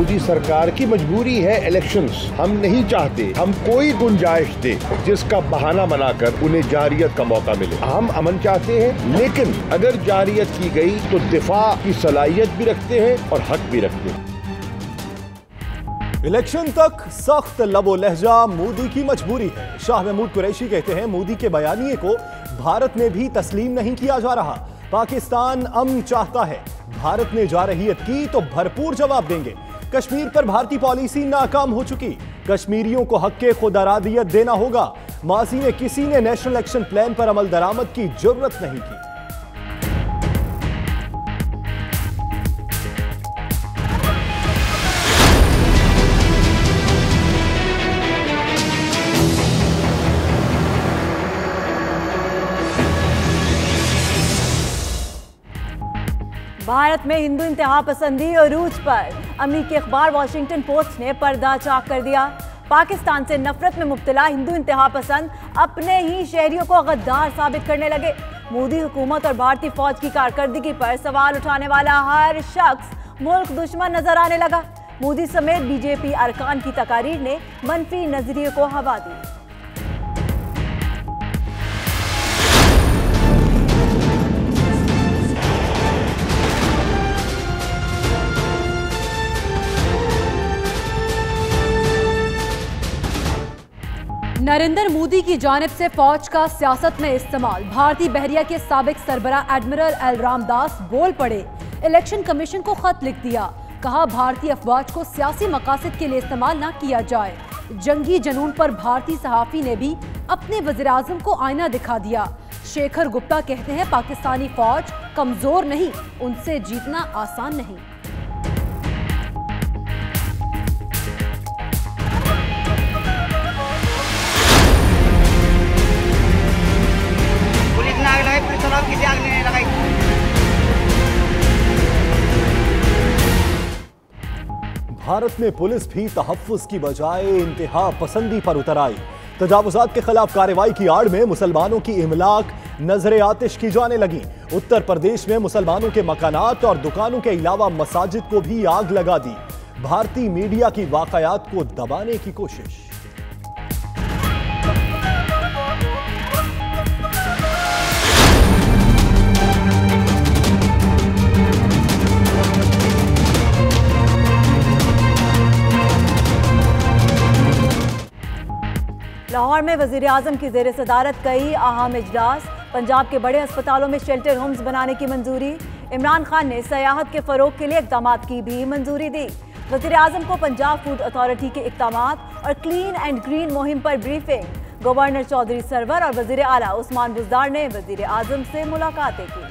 मोदी सरकार की मजबूरी है इलेक्शंस। हम नहीं चाहते हम कोई गुंजाइश दे जिसका बहाना बनाकर उन्हें जारियत का मौका मिले। हम अमन चाहते हैं, लेकिन अगर जारियत की गई तो दिफा की सलाहियत भी रखते हैं और हक भी रखते हैं। इलेक्शन तक सख्त लबो लहजा मोदी की मजबूरी है। शाह महमूद कुरैशी कहते हैं मोदी के बयानिए को भारत में भी तस्लीम नहीं किया जा रहा। पाकिस्तान अमन चाहता है, भारत ने जारहियत की तो भरपूर जवाब देंगे। कश्मीर पर भारतीय पॉलिसी नाकाम हो चुकी, कश्मीरियों को हक के खुद अरादियत देना होगा। माजी में किसी ने नेशनल एक्शन प्लान पर अमल दरामद की जरूरत नहीं की। भारत में हिंदू इंतहा पसंदी और रूज पर अमेरिकी अखबार वॉशिंगटन पोस्ट ने पर्दा चाक कर दिया। पाकिस्तान से नफरत में मुब्तला हिंदू इंतहा पसंद अपने ही शहरियों को गद्दार साबित करने लगे। मोदी हुकूमत और भारतीय फौज की कारकर्दगी पर सवाल उठाने वाला हर शख्स मुल्क दुश्मन नजर आने लगा। मोदी समेत बीजेपी अरकान की तकारीर ने मनफी नजरिए को हवा दी। नरेंद्र मोदी की जानिब से फौज का सियासत में इस्तेमाल। भारतीय बहरिया के साबिक सरबराह एडमिरल एल रामदास बोल पड़े, इलेक्शन कमीशन को खत लिख दिया। कहा भारतीय अफवाज को सियासी मकासद के लिए इस्तेमाल ना किया जाए। जंगी जनून पर भारतीय सहाफी ने भी अपने वज़ीर आज़म को आईना दिखा दिया। शेखर गुप्ता कहते हैं पाकिस्तानी फौज कमजोर नहीं, उनसे जीतना आसान नहीं। भारत में पुलिस भी तहफ्फुज़ की बजाय इंतहा पसंदी पर उतर आई। तजावुज़ात के खिलाफ कार्रवाई की आड़ में मुसलमानों की इमलाक नजरे आतिश की जाने लगी। उत्तर प्रदेश में मुसलमानों के मकानात और दुकानों के अलावा मसाजिद को भी आग लगा दी। भारतीय मीडिया की वाकयात को दबाने की कोशिश। लाहौर में वजीर आजम की जेर सदारत कई अहम इजलास। पंजाब के बड़े अस्पतालों में शेल्टर होम्स बनाने की मंजूरी। इमरान खान ने सयाहत के फरोग के लिए इकदाम की भी मंजूरी दी। वजीर आजम को पंजाब फूड अथॉरिटी के इकदाम और क्लीन एंड ग्रीन मुहिम पर ब्रीफिंग। गवर्नर चौधरी सरवर और वजीर आला उस्मान बुज़दार ने वजीर आजम से मुलाकातें की।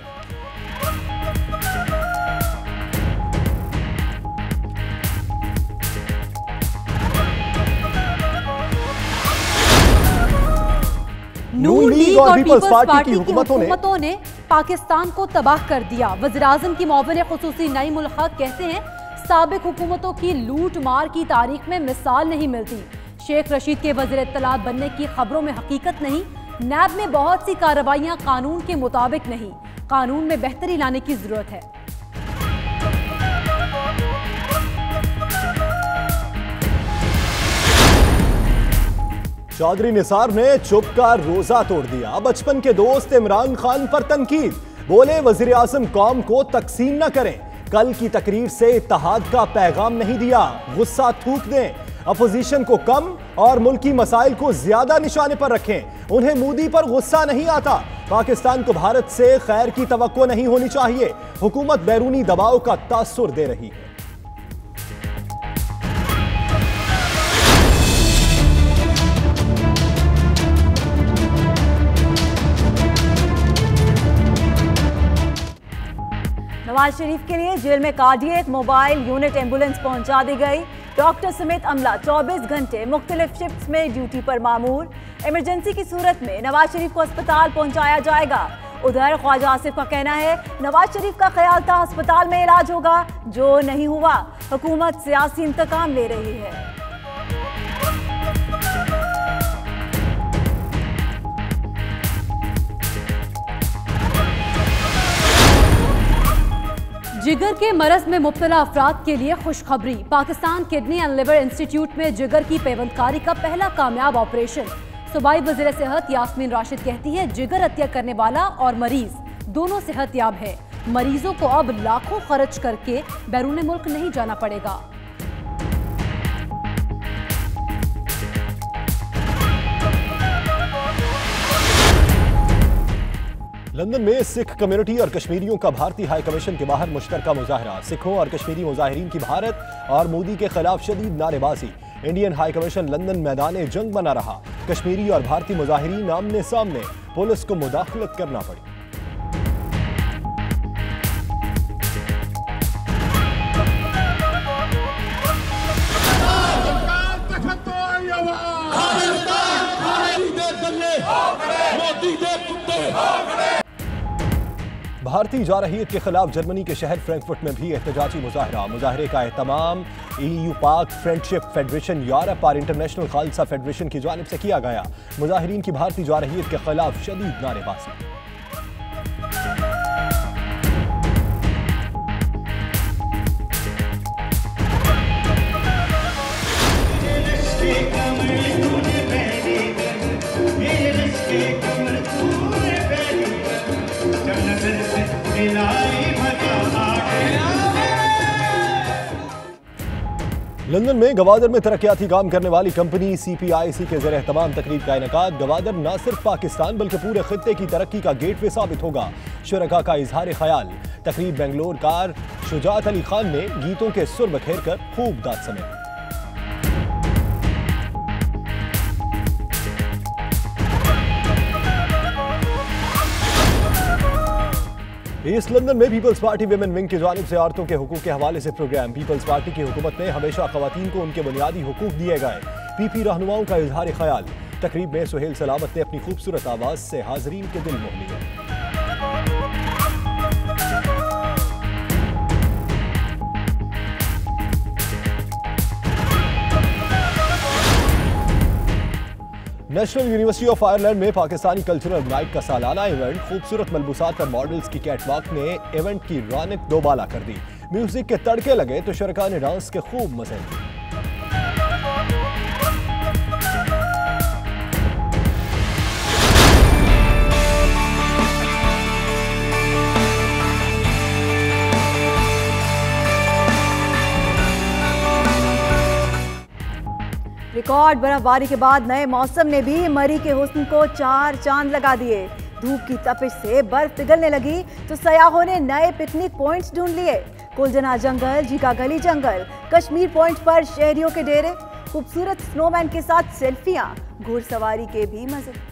नून लीग और पीपल्स पार्टी की हुकूमतों ने पाकिस्तान को तबाह कर दिया। वज़ीर आज़म की मुआविन खुसूसी नईम उल हक कहते हैं साबिक हुकूमतों की लूट मार की तारीख में मिसाल नहीं मिलती। शेख रशीद के वज़ीर इत्तलात बनने की खबरों में हकीकत नहीं। नैब में बहुत सी कार्रवाइयां कानून के मुताबिक नहीं, कानून में बेहतरी लाने की जरूरत है। चौधरी निसार ने चुप का रोजा तोड़ दिया। बचपन के दोस्त इमरान खान पर तनकीद। बोले वजीर आजम कौम को तकसीम न करें, कल की तकरीर से इत्तेहाद का पैगाम नहीं दिया, गुस्सा थूक दें, अपोजिशन को कम और मुल्की मसाइल को ज्यादा निशाने पर रखें। उन्हें मोदी पर गुस्सा नहीं आता। पाकिस्तान को भारत से खैर की तवक्को नहीं होनी चाहिए। हुकूमत बैरूनी दबाव का तासुर दे रही है। नवाज शरीफ के लिए जेल में कार्डियक मोबाइल यूनिट एम्बुलेंस पहुंचा दी गई। डॉक्टर समेत अमला 24 घंटे मुख्तलिफ शिफ्ट्स में ड्यूटी पर मामूर। इमरजेंसी की सूरत में नवाज शरीफ को अस्पताल पहुंचाया जाएगा। उधर ख्वाजा आसिफ का कहना है नवाज शरीफ का ख्याल था अस्पताल में इलाज होगा, जो नहीं हुआ। हुकूमत सियासी इंतकाम ले रही है। जिगर के मरज में मुब्तला अफराद के लिए खुशखबरी। Pakistan kidney and liver institute में जिगर की पेवंदकारी का पहला कामयाब ऑपरेशन। सूबाई वज़ीर सेहत यास्मीन राशिद कहती है जिगर हत्या करने वाला और मरीज दोनों सेहतयाब है। मरीजों को अब लाखों खर्च करके बैरून मुल्क नहीं जाना पड़ेगा। लंदन में सिख कम्युनिटी और कश्मीरियों का भारतीय हाई कमीशन के बाहर मुश्तरका मुजाहरा। सिखों और कश्मीरी मुजाहिरीन की भारत और मोदी के खिलाफ शदीद नारेबाजी। इंडियन हाई कमीशन लंदन मैदान जंग बना रहा। कश्मीरी और भारतीय मुजाहिरीन आमने सामने, पुलिस को मुदाखलत करना पड़ी। भारतीय जारहियत के खिलाफ जर्मनी के शहर फ्रैंकफर्ट में भी एहतजाजी मुजाहरा। मुजाहरे का एहतमाम EU Pak friendship federation Europe और इंटरनेशनल खालसा फेडरेशन की जानिब से किया गया। मुजाहिरीन की भारतीय जारहियत के खिलाफ शदीद नारेबाजी। लंदन में गवादर में तरक्याती काम करने वाली कंपनी CPIC के ज़रिए तमाम तकरीब का इनेकाद। गवादर न सिर्फ पाकिस्तान बल्कि पूरे खित्ते की तरक्की का गेटवे साबित होगा। शुरका का इजहार ख्याल। तकरीब बेंगलोर कार शुजात अली खान ने गीतों के सुर बखेर कर खूब दाद समेटी। ईस्ट लंदन में पीपल्स पार्टी विमेन विंग की जानिब से औरतों के हुकूक के हवाले से प्रोग्राम। पीपल्स पार्टी की हुकूमत में हमेशा खवातीन को उनके बुनियादी हुकूक दिए गए। PP रहनुमाओं का इजहार ख्याल। तकरीब में सुहेल सलामत ने अपनी खूबसूरत आवाज से हाजरीन के दिल मोह लिए। नेशनल यूनिवर्सिटी ऑफ आयरलैंड में पाकिस्तानी कल्चरल नाइट का सालाना इवेंट। खूबसूरत मलबूसात पर मॉडल्स की कैटवॉक ने इवेंट की रौनक दोबाला कर दी। म्यूजिक के तड़के लगे तो शुरका ने डांस के खूब मजे लिए। रिकॉर्ड बर्फबारी के बाद नए मौसम ने भी मरी के हुस्न को 4 चांद लगा दिए। धूप की तपिश से बर्फ पिघलने लगी तो सयाहों ने नए पिकनिक पॉइंट्स ढूंढ लिए। कुलजना जंगल, झीका गली जंगल, कश्मीर पॉइंट पर शहरियों के डेरे, खूबसूरत स्नोमैन के साथ सेल्फियां, घुड़सवारी के भी मजे।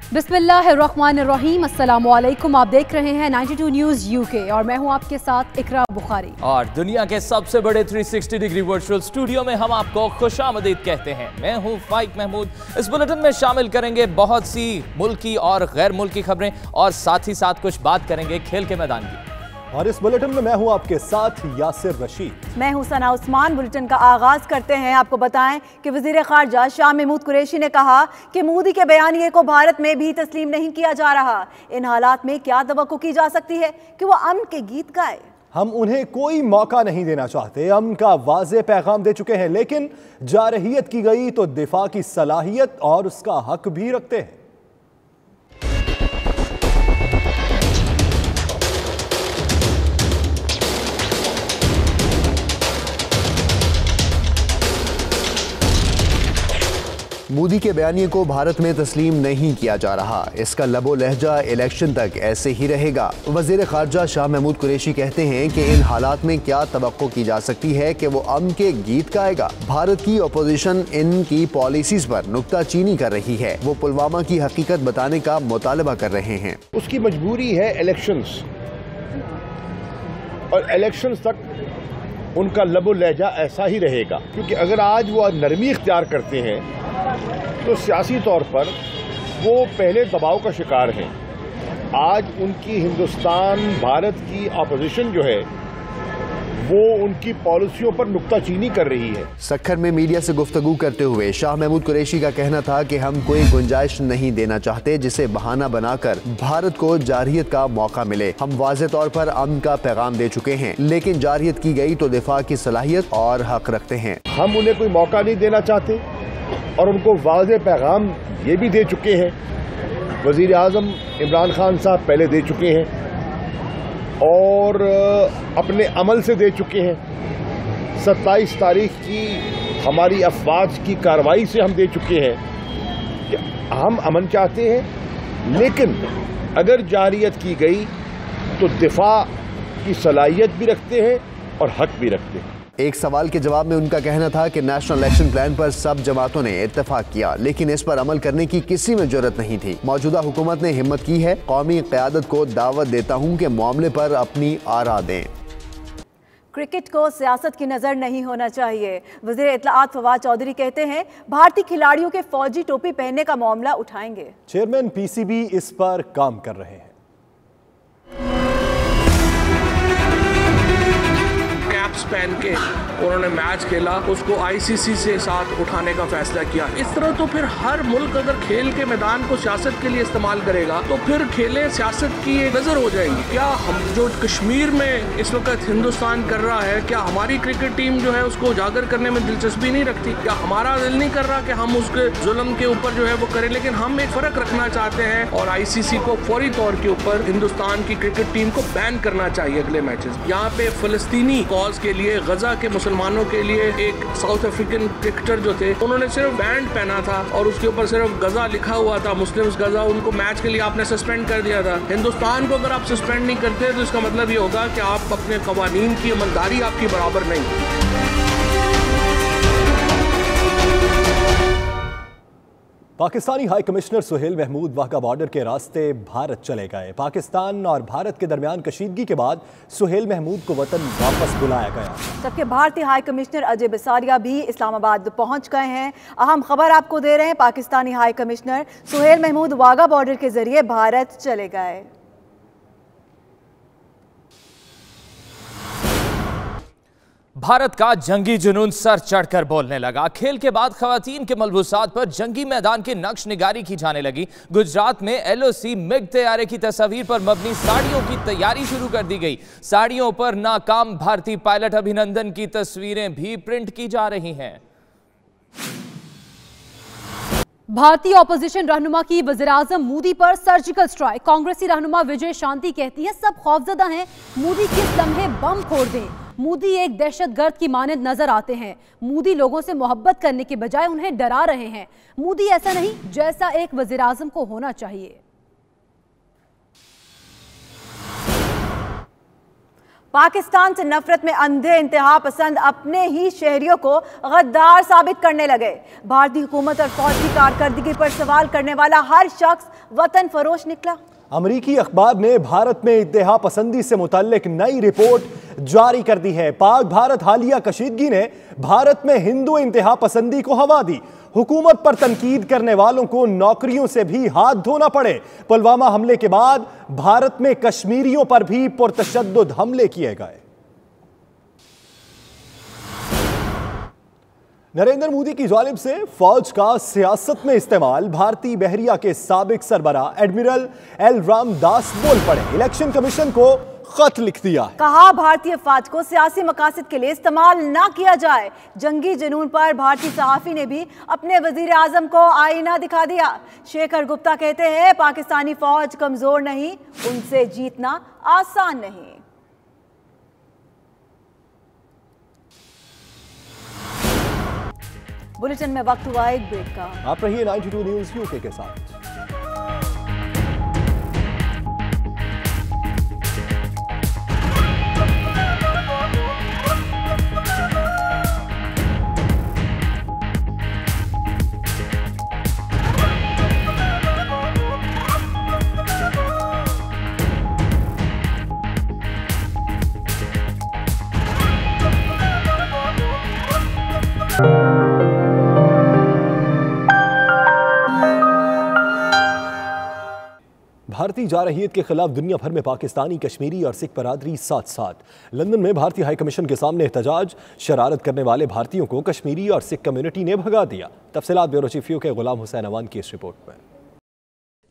बिस्मिल्लाहिर्रहमानिर्रहीम, अस्सलामुअलैकुम। आप देख रहे हैं 92 न्यूज़ UK और मैं हूं आपके साथ इकरा बुखारी। और दुनिया के सबसे बड़े 360 डिग्री वर्चुअल स्टूडियो में हम आपको खुशामदीद कहते हैं। मैं हूं फाइक महमूद। इस बुलेटिन में शामिल करेंगे बहुत सी मुल्की और गैर मुल्की खबरें और साथ ही साथ कुछ बात करेंगे खेल के मैदान की। और इस बुलेटिन में मैं हूं आपके साथ यासिर रशीद। मैं हूं सना उस्मान। बुलेटिन का आगाज करते हैं। आपको बताएं कि वजीर खारजा शाह महमूद कुरैशी ने कहा कि मोदी के बयानिए को भारत में भी तस्लीम नहीं किया जा रहा। इन हालात में क्या तवक्को की जा सकती है कि वो अमन के गीत गाए। हम उन्हें कोई मौका नहीं देना चाहते, अमन का वाज़े पैगाम दे चुके हैं, लेकिन जारहियत की गई तो दिफा की सलाहियत और उसका हक भी रखते हैं। मोदी के बयानिए को भारत में तस्लीम नहीं किया जा रहा। इसका लबो लहजा इलेक्शन तक ऐसे ही रहेगा। वज़ीर खारजा शाह महमूद कुरैशी कहते हैं कि इन हालात में क्या तवक्को की जा सकती है कि वो अमन के गीत गाएगा। भारत की अपोजिशन इनकी पॉलिसीज पर नुक्ताचीनी कर रही है। वो पुलवामा की हकीकत बताने का मुतालबा कर रहे हैं। उसकी मजबूरी है इलेक्शंस, और इलेक्शंस तक उनका लबो लहजा ऐसा ही रहेगा। क्योंकि अगर आज वो नरमी इख्तियार करते हैं तो सियासी तौर पर वो पहले दबाव का शिकार हैं। आज उनकी हिंदुस्तान भारत की अपोजिशन जो है वो उनकी पॉलिसियों पर नुक्ताचीनी कर रही है। सक्खर में मीडिया से गुफ्तगू करते हुए शाह महमूद कुरैशी का कहना था कि हम कोई गुंजाइश नहीं देना चाहते जिसे बहाना बनाकर भारत को जारहियत का मौका मिले। हम वाज़े तौर पर अमन का पैगाम दे चुके हैं, लेकिन जारहियत की गई तो दिफा की सलाहियत और हक रखते हैं। हम उन्हें कोई मौका नहीं देना चाहते और उनको वाज़े पैगाम ये भी दे चुके हैं। वज़ीर आज़म इमरान खान साहब पहले दे चुके हैं और अपने अमल से दे चुके हैं। 27 तारीख की हमारी अफवाज की कार्रवाई से हम दे चुके हैं कि हम अमन चाहते हैं, लेकिन अगर जारहियत की गई तो दिफा की सलाहियत भी रखते हैं और हक भी रखते हैं। एक सवाल के जवाब में उनका कहना था कि नेशनल इलेक्शन प्लान पर सब जमातों ने इत्तेफाक किया, लेकिन इस पर अमल करने की किसी में जरूरत नहीं थी। मौजूदा हुकूमत ने हिम्मत की है। कौमी क़यादत को दावत देता हूं कि मामले पर अपनी आरा दें। क्रिकेट को सियासत की नजर नहीं होना चाहिए। वज़ीर इत्तलाआत फवाद चौधरी कहते हैं भारतीय खिलाड़ियों के फौजी टोपी पहनने का मामला उठाएंगे। चेयरमैन पीसीबी इस पर काम कर रहे हैं। पहन के उन्होंने मैच खेला, उसको आईसीसी से साथ उठाने का फैसला किया। इस तरह तो फिर हर मुल्क अगर खेल के मैदान को सियासत के लिए इस्तेमाल करेगा तो फिर खेलें सियासत की एक नजर हो जाएगी। क्या हम जो कश्मीर में इस वक्त हिंदुस्तान कर रहा है, क्या हमारी क्रिकेट टीम जो है उसको उजागर करने में दिलचस्पी नहीं रखती? क्या हमारा दिल नहीं कर रहा कि हम उसके जुल्म के ऊपर जो है वो करें? लेकिन हम एक फर्क रखना चाहते हैं और आईसीसी को फौरी तौर के ऊपर हिंदुस्तान की क्रिकेट टीम को बैन करना चाहिए अगले मैचेस। यहाँ पे फलस्तीनी कॉज के लिए, गजा के मुसलमानों के लिए एक साउथ अफ्रीकन क्रिकेटर जो थे उन्होंने सिर्फ बैंड पहना था और उसके ऊपर सिर्फ गजा लिखा हुआ था, मुस्लिम्स गजा, उनको मैच के लिए आपने सस्पेंड कर दिया था। हिंदुस्तान को अगर आप सस्पेंड नहीं करते तो इसका मतलब ये होगा कि आप अपने कवानीन की ईमानदारी आपकी बराबर नहीं। Pakistani high commissioner Suhail Mahmood Wagah border के रास्ते भारत चले गए। पाकिस्तान और भारत के दरमियान कशीदगी के बाद सुहेल महमूद को वतन वापस बुलाया गया। जबकि भारतीय हाई कमिश्नर अजय बिसारिया भी इस्लामाबाद पहुंच गए हैं। अहम खबर आपको दे रहे हैं, Pakistani high commissioner Suhail Mahmood Wagah border के जरिए भारत चले गए। भारत का जंगी जुनून सर चढ़कर बोलने लगा। खेल के बाद खवातीन के मलबूसात पर जंगी मैदान की नक्श निगारी की जाने लगी। गुजरात में एलओसी मिग तैयारे की तस्वीर पर मबनी साड़ियों की तैयारी शुरू कर दी गई। साड़ियों पर नाकाम भारतीय पायलट अभिनंदन की तस्वीरें भी प्रिंट की जा रही हैं। भारतीय ऑपोजिशन रहनुमा की वज़ीर-ए-आज़म मोदी पर सर्जिकल स्ट्राइक। कांग्रेसी रहनुमा विजय शांति कहती है सब खौफजदा हैं, मोदी किस लम्हे बम फोड़ दें। मोदी एक दहशतगर्द की मानद नजर आते हैं। मोदी लोगों से मोहब्बत करने के बजाय उन्हें डरा रहे हैं। मोदी ऐसा नहीं जैसा एक वज़ीर-ए-आज़म को होना चाहिए। पाकिस्तान से नफरत में अंधे इंतहा पसंद अपने ही शहरियों को गद्दार साबित करने लगे। भारतीय हुकूमत और फौज की कारकर्दगी पर सवाल करने वाला हर शख्स वतन फरोश निकला। अमरीकी अखबार ने भारत में इंतहा पसंदी से मुताल्लिक नई रिपोर्ट जारी कर दी है। पाक भारत हालिया कशीदगी ने भारत में हिंदू इंतहा पसंदी को हवा दी। हुकूमत पर तनकीद करने वालों को नौकरियों से भी हाथ धोना पड़े। पुलवामा हमले के बाद भारत में कश्मीरियों पर भी पुरतशद्दुद हमले किए गए। नरेंद्र मोदी की जानिब से फौज का सियासत में इस्तेमाल, भारतीय बहरिया के साबिक सरबराह एडमिरल एल रामदास बोल पड़े। इलेक्शन कमीशन को खत लिख दिया। कहा भारतीय फौज को सियासी मकासद के लिए इस्तेमाल ना किया जाए। जंगी जुनून पर भारतीय सहाफी ने भी अपने वजीर आजम को आईना दिखा दिया। शेखर गुप्ता कहते हैं पाकिस्तानी फौज कमजोर नहीं, उनसे जीतना आसान नहीं। बुलेटिन में वक्त हुआ एक ब्रेक का। आप रहिए 92 न्यूज़ यूके के साथ। भारतीय जारहियत के खिलाफ दुनिया भर में पाकिस्तानी, कश्मीरी और सिख बरादरी साथ साथ। लंदन में भारतीय हाई कमीशन के सामने एहतजाज, शरारत करने वाले भारतीयों को कश्मीरी और सिख कम्युनिटी ने भगा दिया। तफसीलात ब्यूरो चीफ के गुलाम हुसैन अवान की इस रिपोर्ट में।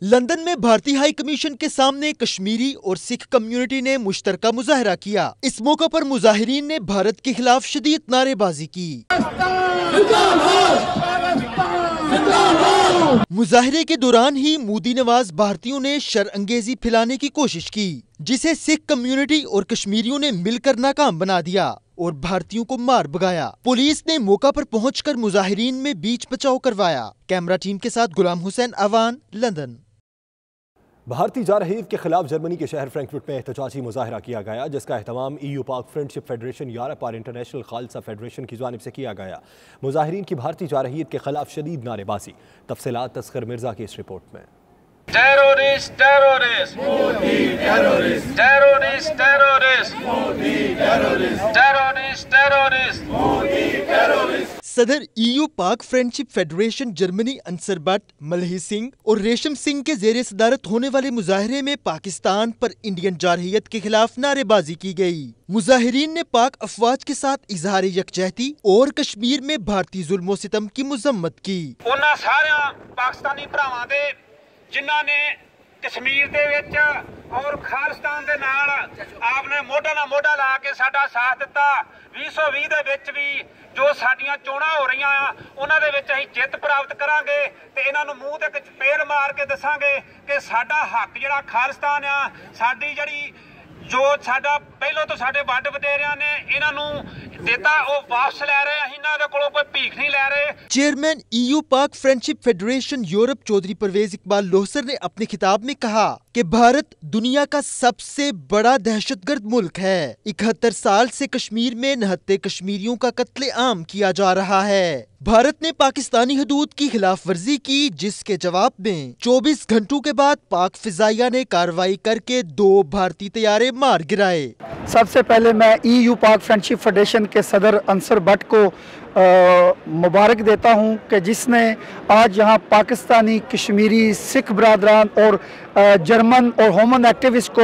लंदन में भारतीय हाई कमीशन के सामने कश्मीरी और सिख कम्युनिटी ने मुश्तरका मुजाहरा किया। इस मौके पर मुजाहिरीन ने भारत के खिलाफ शदीद नारेबाजी की। मुजाहरे के दौरान ही मोदी नवाज भारतीयों ने शरअंगेजी फैलाने की कोशिश की, जिसे सिख कम्युनिटी और कश्मीरियों ने मिलकर नाकाम बना दिया और भारतीयों को मार भगाया। पुलिस ने मौका पर पहुंचकर मुजाहिरीन में बीच बचाव करवाया। कैमरा टीम के साथ गुलाम हुसैन अवान, लंदन। भारतीय जारहियत के खिलाफ जर्मनी के शहर फ्रैंकफर्ट में एहतजाजी मुजाहरा किया गया, जिसका एहतमाम EU Pak friendship federation Europe और इंटरनेशनल खालसा फेडरेशन की जानिब से किया गया। मुजाहिरीन की भारतीय जारहियत के खिलाफ शदीद नारेबाजी। तफसीलात तस्कर मिर्जा की इस रिपोर्ट में। Terrorist terrorist Modi terrorist terrorist terrorist Modi terrorist terrorist terrorist Modi terrorist. सदर EU Pak friendship federation Germany Ansar Butt, Malhi Singh और रेशम सिंह के जेर सदारत होने वाले मुजाहरे में पाकिस्तान पर इंडियन जारहियत के खिलाफ नारेबाजी की गई। मुजाहिरीन ने पाक अफवाज के साथ इजहार यकजहती और कश्मीर में भारतीय जुल्म सितम की मुजम्मत की। उन्हां सारे पाकिस्तानी भरावां दे जिन्हां ने कश्मीर दे विच और खालिस्तान दे नाल आपने मोढा नाल मोढा ला के साडा साथ दिता। 2020 दे विच भी जो साडियां चोणां हो रहीआं आ उन्हां दे विच असीं जिੱਤ प्राप्त करांगे ते इन्हां नूं मूंह ते एक चपेड़ मार के दसांगे कि साडा हक जिहड़ा खालिस्तान आ, साडी जिहड़ी जो साडा पहलों तो साडे वड्ड वडेरियां ने इन्हां नूं देता वो वापस ले रहे हैं, इन्हां दे कोलों कोई भीख नहीं ले रहे। Chairman EU Pak friendship federation Europe Chaudhry Parvez Iqbal Lohsar ने अपने खिताब में कहा कि भारत दुनिया का सबसे बड़ा दहशतगर्द मुल्क है। 71 साल से कश्मीर में नहत्ते कश्मीरियों का कत्लेआम किया जा रहा है। भारत ने पाकिस्तानी हदूद की खिलाफ वर्जी की, जिसके जवाब में 24 घंटों के बाद पाक फिजाइया ने कार्रवाई करके 2 भारतीय तैयारे मार गिराए। सबसे पहले मैं EU पाक फ्रेंडशिप फेडरेशन के सदर अंसर बट को मुबारक देता हूं कि जिसने आज यहाँ पाकिस्तानी, कश्मीरी, सिख बरादरान और जर्मन और होमन एक्टिविस्ट को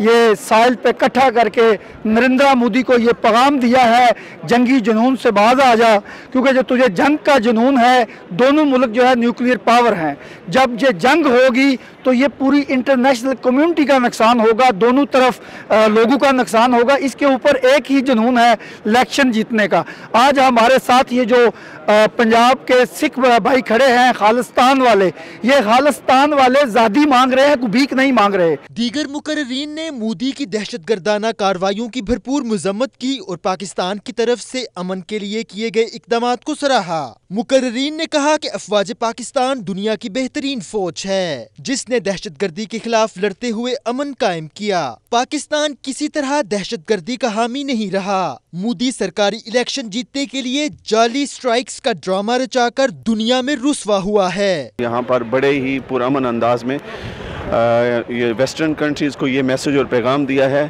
ये साहिल पे इकट्ठा करके नरेंद्र मोदी को ये पैगाम दिया है, जंगी जुनून से बाज आ जा, क्योंकि जो तुझे जंग का जुनून है, दोनों मुल्क जो है न्यूक्लियर पावर हैं, जब ये जंग होगी तो ये पूरी इंटरनेशनल कम्युनिटी का नुकसान होगा, दोनों तरफ लोगों का नुकसान होगा। इसके ऊपर एक ही जुनून है इलेक्शन जीतने का। आज हमारे साथ ये जो पंजाब के सिख भाई खड़े हैं, खालिस्तान वाले, ये खालिस्तान वाले ज़ादी मांग रहे हैं, कोई भीख नहीं मांग रहे। दीगर मुकर्रीन ने मोदी की दहशतगर्दाना कार्रवाइयों की भरपूर मजम्मत की और पाकिस्तान की तरफ से अमन के लिए किए गए इक़दामात को सराहा। मुकर्रीन ने कहा कि अफवाज पाकिस्तान दुनिया की बेहतरीन फौज है, जिसने दहशतगर्दी के खिलाफ लड़ते हुए अमन कायम किया। पाकिस्तान किसी तरह दहशतगर्दी का हामी नहीं रहा। मोदी सरकारी इलेक्शन जीतने के लिए जाली स्ट्राइक्स का ड्रामा रचाकर दुनिया में रुस्वा हुआ है। यहाँ पर बड़े ही पुरअमन अंदाज में ये वेस्टर्न कंट्रीज़ को ये मैसेज और पैगाम दिया है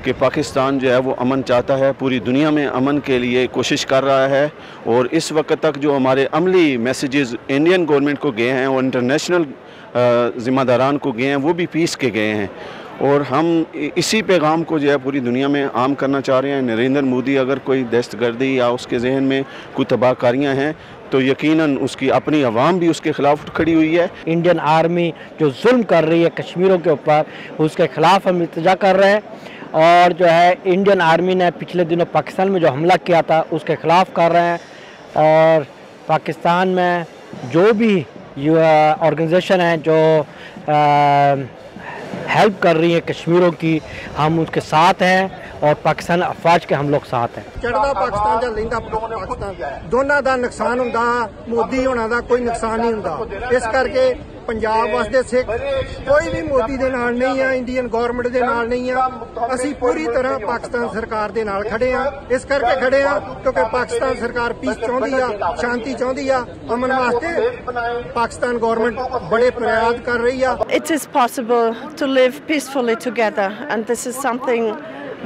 कि पाकिस्तान जो है वो अमन चाहता है, पूरी दुनिया में अमन के लिए कोशिश कर रहा है। और इस वक्त तक जो हमारे अमली मैसेजेस इंडियन गवर्नमेंट को गए हैं और इंटरनेशनल ज़िम्मेदारान को गए हैं, वो भी पीस के गए हैं। और हम इसी पैगाम को जो है पूरी दुनिया में आम करना चाह रहे हैं। नरेंद्र मोदी अगर कोई दहशतगर्दी या उसके जहन में कोई तबाहकारियाँ हैं तो यकीनन उसकी अपनी आवाम भी उसके खिलाफ खड़ी हुई है। इंडियन आर्मी जो जुल्म कर रही है कश्मीरों के ऊपर, उसके खिलाफ हम इल्तिजा कर रहे हैं। और जो है इंडियन आर्मी ने पिछले दिनों पाकिस्तान में जो हमला किया था उसके खिलाफ कर रहे हैं। और पाकिस्तान में जो भी ऑर्गेनाइजेशन है जो हेल्प कर रही है कश्मीरों की, हम उसके साथ हैं और पाकिस्तान अफवाज के हम लोग साथ हैं। चढ़दा पाकिस्तान ਜਾਂ ਲਹਿੰਦਾ ਪਾਕਿਸਤਾਨ ਦੋਨਾਂ ਦਾ ਨੁਕਸਾਨ ਹੁੰਦਾ, ਮੋਦੀ ਹੋਣਾ ਦਾ ਕੋਈ ਨੁਕਸਾਨ ਨਹੀਂ ਹੁੰਦਾ। ਇਸ ਕਰਕੇ ਪੰਜਾਬ ਵਾਸਤੇ ਸਿੱਖ ਕੋਈ ਵੀ ਮੋਦੀ ਦੇ ਨਾਲ ਨਹੀਂ ਆ, ਇੰਡੀਅਨ ਗਵਰਨਮੈਂਟ ਦੇ ਨਾਲ ਨਹੀਂ ਆ। ਅਸੀਂ ਪੂਰੀ ਤਰ੍ਹਾਂ ਪਾਕਿਸਤਾਨ ਸਰਕਾਰ ਦੇ ਨਾਲ ਖੜੇ ਆ। ਇਸ ਕਰਕੇ ਖੜੇ ਆ ਕਿਉਂਕਿ ਪਾਕਿਸਤਾਨ ਸਰਕਾਰ ਪੀਸ ਚਾਹੁੰਦੀ ਆ, ਸ਼ਾਂਤੀ ਚਾਹੁੰਦੀ ਆ, ਅਮਨ ਵਾਸਤੇ ਪਾਕਿਸਤਾਨ ਗਵਰਨਮੈਂਟ ਬੜੇ ਪ੍ਰਯਾਸ ਕਰ ਰਹੀ ਆ। It is possible to live peacefully together, and this is something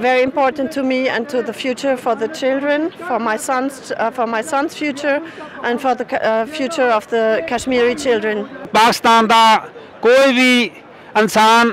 very important to me and to the future for the children, for my son's future, and for the future of the Kashmiri children. Pakistan का कोई भी इंसान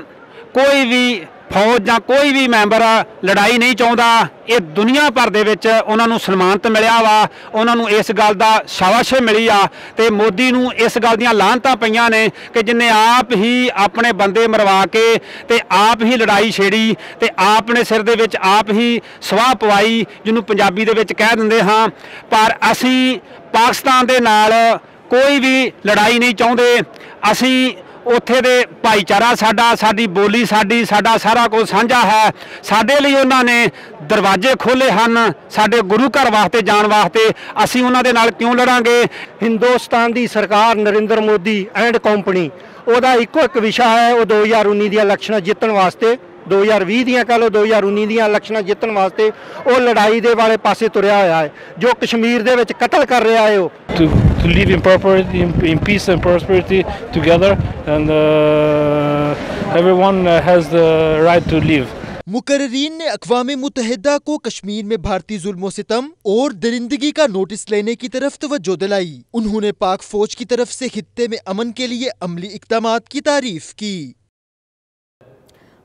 कोई भी फौज ਜਾਂ कोई भी मैंबर लड़ाई नहीं चाहता। ये दुनिया भर दे विच उन्हां नूं सन्मानित मिलिया वा, उन्हां नूं इस गल दा शाबाशी मिली आ ते मोदी नूं इस गल दीयां लाहनतां पईयां ने कि जिन्ने आप ही अपने बंदे मरवा के ते आप ही लड़ाई छेड़ी ते आपने सिर दे विच आप ही सवाह पवाई, जिन्हों पंजाबी दे विच कह दिंदे हां। पर असीं पाकिस्तान दे नाल कोई भी लड़ाई नहीं चाहुंदे। असीं उत्थे दे भाईचारा साडा, साडी बोली साडी, साडा सारा कुछ साझा है। साडे लई उन्हां ने दरवाजे खोले हन साडे गुरु घर वास्ते जाण वास्ते, असीं उन्हां दे नाल क्यों लड़ांगे। हिंदुस्तान दी सरकार नरेंद्र मोदी एंड कंपनी ਉਹਦਾ ਇੱਕੋ ਇੱਕ ਵਿਸ਼ਾ ਹੈ, ਉਹ 2019 ਦੀਆਂ ਇਲੈਕਸ਼ਨਾਂ ਜਿੱਤਣ ਵਾਸਤੇ, 2020 ਦੀਆਂ ਕਹ ਲਓ 2019 ਦੀਆਂ ਇਲੈਕਸ਼ਨਾਂ ਜਿੱਤਣ ਵਾਸਤੇ ਉਹ ਲੜਾਈ ਦੇ ਵਾਲੇ ਪਾਸੇ ਤੁਰਿਆ ਹੋਇਆ ਹੈ। ਜੋ ਕਸ਼ਮੀਰ ਦੇ ਵਿੱਚ ਕਤਲ ਕਰ ਰਿਹਾ ਹੈ ਉਹ to live in peace and prosperity together, and everyone has the right to live. मुकर्रीन ने अक़वाम मुत्तहिदा को कश्मीर में भारतीय जुल्म सितम और दरिंदगी का नोटिस लेने की तरफ तवज्जो दिलाई। उन्होंने पाक फौज की तरफ से खित्ते में अमन के लिए अमली इक़दामात की तारीफ की।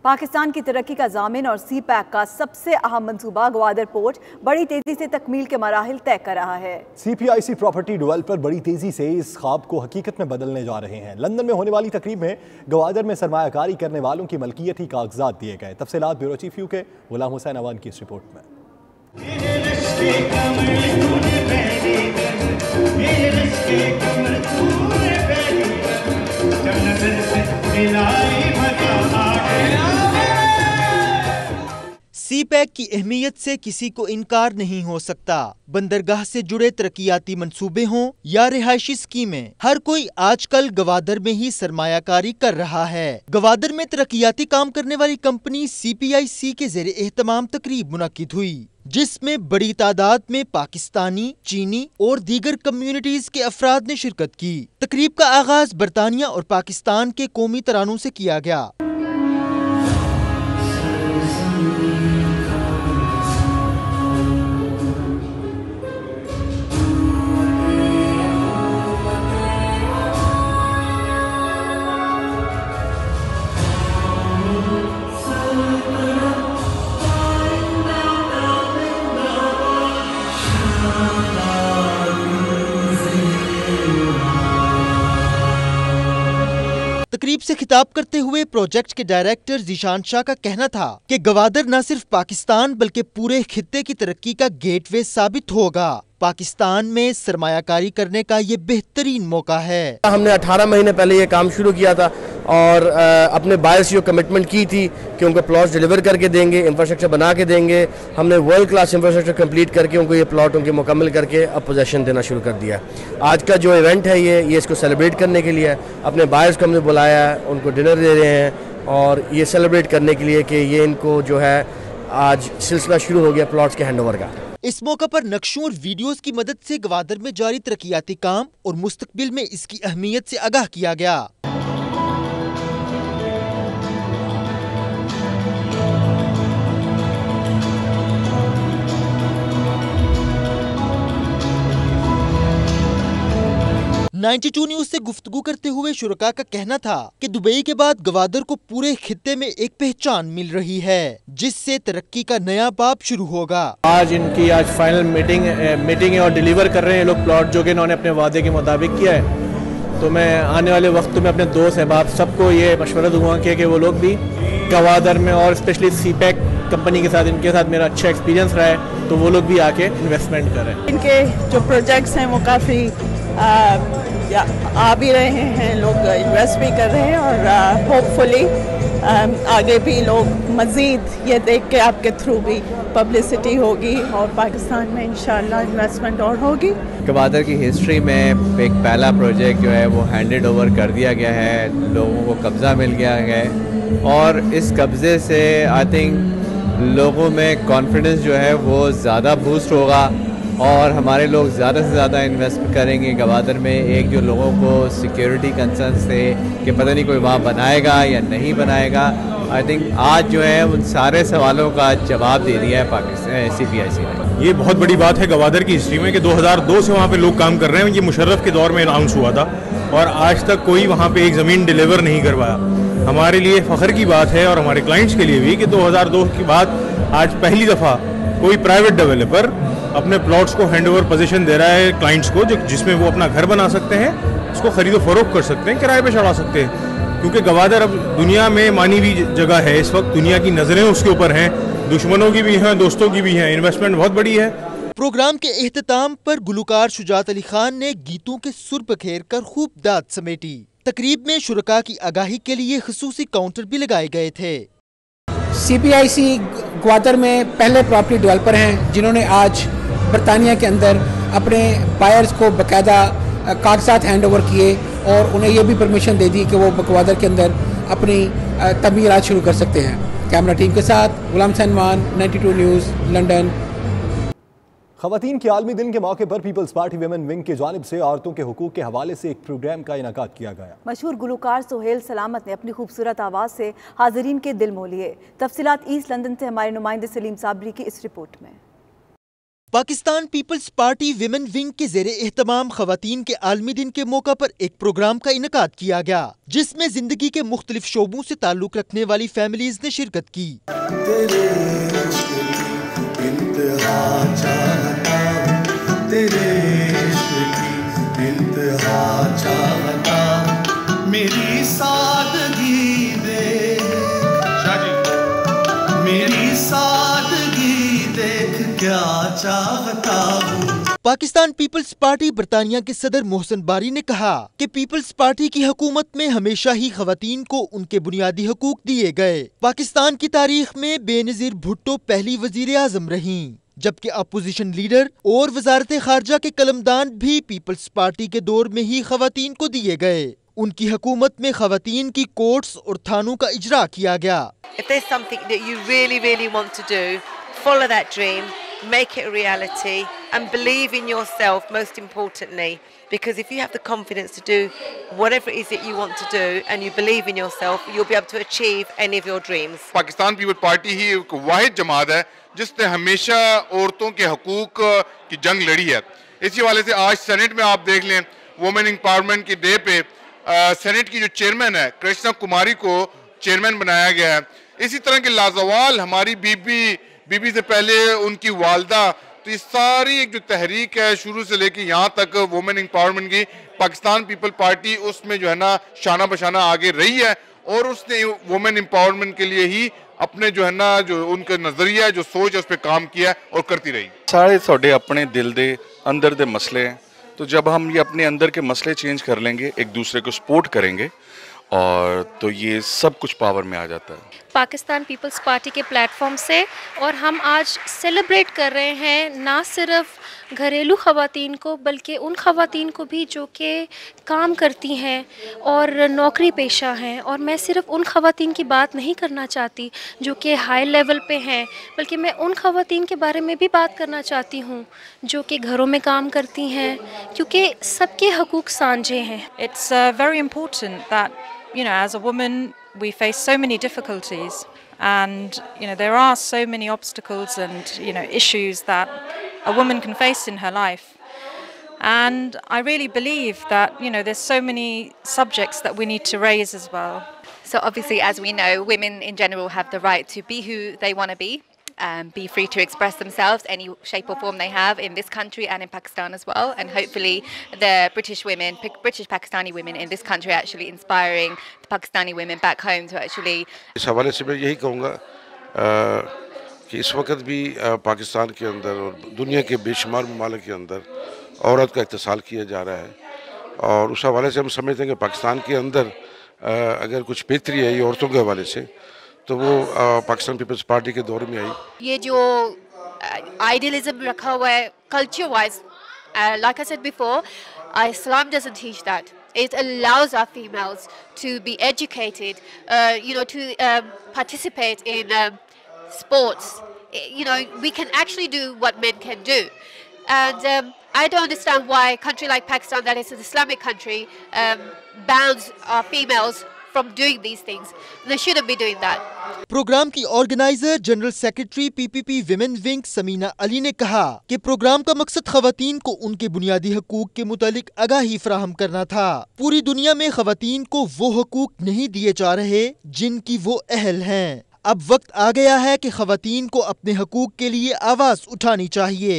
पाकिस्तान की तरक्की का जामिन और सी पैक का सबसे अहम मंसूबा ग्वादर पोर्ट बड़ी तेजी से तकमील के मराहिल तय कर रहा है। CPIC प्रॉपर्टी डेवलपर बड़ी तेजी से इस ख्वाब को हकीकत में बदलने जा रहे हैं। लंदन में होने वाली तकरीब में ग्वादर में सरमायाकारी करने वालों की मलकियती कागजात दिए गए। तफसीलात ब्यूरो चीफ यू के गुलाम हुसैन अवान की इस रिपोर्ट में। सी पैक की अहमियत से किसी को इनकार नहीं हो सकता। बंदरगाह से जुड़े तरक्याती मंसूबे हों या रिहायशी स्कीमें, हर कोई आजकल गवादर में ही सरमायाकारी कर रहा है। गवादर में तरक्याती काम करने वाली कंपनी CPIC के ज़ेरे एहतमाम तकरीब मुनक्किद हुई, जिसमें बड़ी तादाद में पाकिस्तानी, चीनी और दीगर कम्युनिटीज के अफराद ने शिरकत की। तकरीब का आगाज बरतानिया और पाकिस्तान के कौमी तरानों से किया गया। तकरीब से खिताब करते हुए प्रोजेक्ट के डायरेक्टर जीशान शाह का कहना था कि गवादर न सिर्फ पाकिस्तान बल्कि पूरे खित्ते की तरक्की का गेटवे साबित होगा। पाकिस्तान में सरमायाकारी करने का ये बेहतरीन मौका है। हमने 18 महीने पहले ये काम शुरू किया था और अपने बायर्स को कमिटमेंट की थी कि उनको प्लॉट्स डिलीवर करके देंगे, इंफ्रास्ट्रक्चर बना के देंगे। हमने वर्ल्ड क्लास इंफ्रास्ट्रक्चर कंप्लीट करके उनको ये प्लॉट उनके मुकम्मल करके अब पोजेसन देना शुरू कर दिया। आज का जो इवेंट है ये इसको सेलिब्रेट करने के लिए अपने बायर्स को हमने बुलाया है, उनको डिनर दे रहे हैं और ये सेलिब्रेट करने के लिए कि ये इनको जो है आज सिलसिला शुरू हो गया प्लॉट्स के हैंडओवर का। इस मौका पर नक्शों और वीडियोस की मदद से गवादर में जारी तरक्याती काम और मुस्तकबिल में इसकी अहमियत से आगाह किया गया। $92 न्यूज से गुफ्तगू करते हुए शुरका का कहना था कि दुबई के बाद गवादर को पूरे खित्ते में एक पहचान मिल रही है, जिससे तरक्की का नया बाब शुरू होगा। आज इनकी फाइनल मीटिंग है और डिलीवर कर रहे हैं लोग प्लॉट जो कि इन्होंने अपने वादे के मुताबिक किया है। तो मैं आने वाले वक्त में अपने दोस्त अहबाब सबको ये मशवरा दूंगा कि वो लोग भी गवादर में और स्पेशली CPEC कंपनी के साथ इनके साथ मेरा अच्छा एक्सपीरियंस रहा है, तो वो लोग भी आके इन्वेस्टमेंट करें। इनके जो प्रोजेक्ट्स हैं वो काफ़ी आ भी रहे हैं, लोग इन्वेस्ट भी कर रहे हैं और होपफुली आगे भी लोग मज़ीद ये देख के आपके थ्रू भी पब्लिसिटी होगी और पाकिस्तान में इंशाल्लाह इन्वेस्टमेंट और होगी। गवादर की हिस्ट्री में एक पहला प्रोजेक्ट जो है वो हैंडेड ओवर कर दिया गया है, लोगों को कब्ज़ा मिल गया है और इस कब्ज़े से आई थिंक लोगों में कॉन्फिडेंस जो है वो ज़्यादा बूस्ट होगा और हमारे लोग ज़्यादा से ज़्यादा इन्वेस्ट करेंगे गवादर में। एक जो लोगों को सिक्योरिटी कंसर्न्स थे कि पता नहीं कोई वहाँ बनाएगा या नहीं बनाएगा, आई थिंक आज जो है उन सारे सवालों का जवाब दे दिया है पाकिस्तान CPIC ने। ये बहुत बड़ी बात है गवादर की हिस्ट्री में कि 2002 से वहाँ पे लोग काम कर रहे हैं। ये मुशर्रफ के दौर में अनाउंस हुआ था और आज तक कोई वहाँ पे एक ज़मीन डिलीवर नहीं करवाया। हमारे लिए फ़ख्र की बात है और हमारे क्लाइंट्स के लिए भी कि 2002 के बाद आज पहली दफ़ा कोई प्राइवेट डेवलपर अपने प्लॉट्स को हैंडओवर पोजीशन दे रहा है क्लाइंट्स को, जिसमें वो अपना घर बना सकते हैं, उसको खरीदो फरोख्त कर सकते हैं, किराए पे चढ़ा सकते हैं। क्योंकि गवादर अब दुनिया में मानी हुई जगह है, इस वक्त दुनिया की नज़रें उसके ऊपर हैं, दुश्मनों की भी हैं, दोस्तों की भी हैं, इन्वेस्टमेंट बहुत बड़ी है। प्रोग्राम के एहतताम पर गुलकार शुजात अली खान ने गीतों के सुर बखेर कर खूब दाद समेटी। तकरीब में शुरका की आगाही के लिए खसूसी काउंटर भी लगाए गए थे। CPIC ग्वादर में पहले प्रॉपर्टी डेवलपर हैं जिन्होंने आज बरतानिया के अंदर अपने बायर्स को बाकायदा कागजात हैंड ओवर किए और उन्हें यह भी परमिशन दे दी कि वो ग्वादर के अंदर अपनी तमीरात शुरू कर सकते हैं। कैमरा टीम के साथ गुलाम सलमान, 92 न्यूज़, लंदन। ख़वातीन के आलमी दिन के मौके पर पीपल्स पार्टी विमेन विंग की जानिब से औरतों के हुकूक के हवाले से एक प्रोग्राम का इनेकाद किया गया। मशहूर गुलकार सुहेल सलामत ने अपनी खूबसूरत आवाज़ से हाज़रीन के दिल मोह लिए। तफसीलात ईस्ट लंदन से हमारे नुमाइंदे सलीम साबरी की इस रिपोर्ट में। Pakistan Peoples Party women wing के ज़ेरे एहतमाम ख़वातीन के आलमी दिन के मौका पर एक प्रोग्राम का इनेकाद किया गया, जिसमें जिंदगी के मुख्तलिफ शोबों से ताल्लुक रखने वाली फैमिलीज ने शिरकत की। मेरी सादगी देख, मेरी सादगी देख क्या चाहता हूँ। पाकिस्तान पीपल्स पार्टी बरतानिया के सदर मोहसिन बारी ने कहा कि पीपल्स पार्टी की हुकूमत में हमेशा ही खवातीन को उनके बुनियादी हकूक दिए गए। पाकिस्तान की तारीख में बेनजीर भुट्टो पहली वजीर आजम रहीं, जबकि अपोजिशन लीडर और वजारत खारजा के कलमदान भी पीपल्स पार्टी के दौर में ही खवातीन को दिए गए। उनकी हुकूमत में खवातीन की कोर्ट्स और थानों का इजरा किया गया। If there's something that you really, really want to do, follow that dream, make it a reality, and believe in yourself most importantly. Because if you have the confidence to do whatever it is that you want to do, and you believe in yourself, you'll be able to achieve any of your dreams. Pakistan People Party ही एक वाहिद जमात है जिसने हमेशा औरतों के हकूक की जंग लड़ी है। इसी वाले से आज सेनेट में आप देख लें, वुमेन एम्पावरमेंट के डे पे सेनेट की जो चेयरमैन है कृष्णा कुमारी को चेयरमैन बनाया गया है। इसी तरह के लाजवाल हमारी बीबी से पहले उनकी वालदा, तो ये सारी एक जो तहरीक है शुरू से लेके यहाँ तक वुमेन एम्पावरमेंट की, पाकिस्तान पीपल पार्टी उसमें जो है ना शाना बशाना आगे रही है और उसने वुमेन एम्पावरमेंट के लिए ही अपने जो है ना जो उनका नजरिया जो सोच है उस पर काम किया और करती रही। सारे साढ़े अपने दिल दे अंदर दे मसले हैं, तो जब हम ये अपने अंदर के मसले चेंज कर लेंगे, एक दूसरे को सपोर्ट करेंगे और तो ये सब कुछ पावर में आ जाता है। पाकिस्तान पीपल्स पार्टी के प्लेटफॉर्म से और हम आज सेलिब्रेट कर रहे हैं ना सिर्फ घरेलू ख़वातीन को बल्कि उन ख़वातीन को भी जो कि काम करती हैं और नौकरी पेशा हैं। और मैं सिर्फ उन ख़वातीन की बात नहीं करना चाहती जो कि हाई लेवल पे हैं, बल्कि मैं उन ख़वातीन के बारे में भी बात करना चाहती हूँ जो कि घरों में काम करती हैं, क्योंकि सबके हकूक़ सांझे हैं। It's very important that, you know, as a woman we face so many difficulties and, you know, there are so many obstacles and, you know, issues that a woman can face in her life. And I really believe that, you know, there's so many subjects that we need to raise as well. So obviously, as we know, women in general have the right to be who they want to be free to express themselves any shape or form they have in this country and in Pakistan as well. And hopefully the British Pakistani women in this country are actually inspiring the Pakistani women back home to actually. इस हवाले से मैं यही कहूँगा कि इस वक्त भी पाकिस्तान के अंदर और दुनिया के बेशुमार ममालिक के अंदर औरत का इत्तिसाल किया जा रहा है और उस हवाले से हम समझते हैं कि पाकिस्तान के अंदर अगर कुछ बेहतरी है ये औरतों के हवाले से तो वो पाकिस्तान पीपल्स पार्टी के दौर में आई। ये जो आइडियलिज्म रखा हुआ है culture wise, like I said before, Islam doesn't teach that. It allows our females to be educated, you know, to participate in sports. You know, we can actually do what men can do. And I don't understand why a country like Pakistan, that is an Islamic country, bans our females from doing these things. They shouldn't be doing that. Program की organizer general secretary PPP women wing Samina Ali ने कहा कि programme का मकसद खवातीन को उनके बुनियादी हकूक के मुतालिक आगाही फराहम करना था। पूरी दुनिया में खवातीन को वो हकूक नहीं दिए जा रहे जिनकी वो अहल हैं। अब वक्त आ गया है कि खवातीन को अपने हकूक के लिए आवाज़ उठानी चाहिए।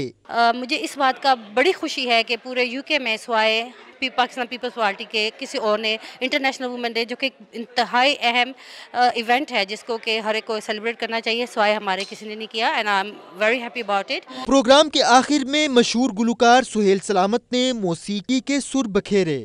मुझे इस बात का बड़ी खुशी है कि पूरे यूके में सिवाय पाकिस्तान पीपल्स पार्टी के किसी और ने इंटरनेशनल वुमेन डे, जो कि इंतहाई अहम इवेंट है जिसको कि हर एक को सेलिब्रेट करना चाहिए, सिवाय हमारे किसी ने नहीं किया, and I am very happy about it. Programme के आखिर में मशहूर गुलकार सुहेल सलामत ने मौसीकी के सुर बखेरे।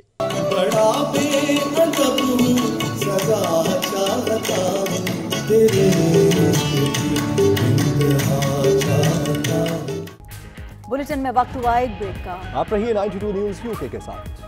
बुलेटिन में वक्त हुआ एक ब्रेक का। आप रहिए 92 न्यूज़ यूके के साथ।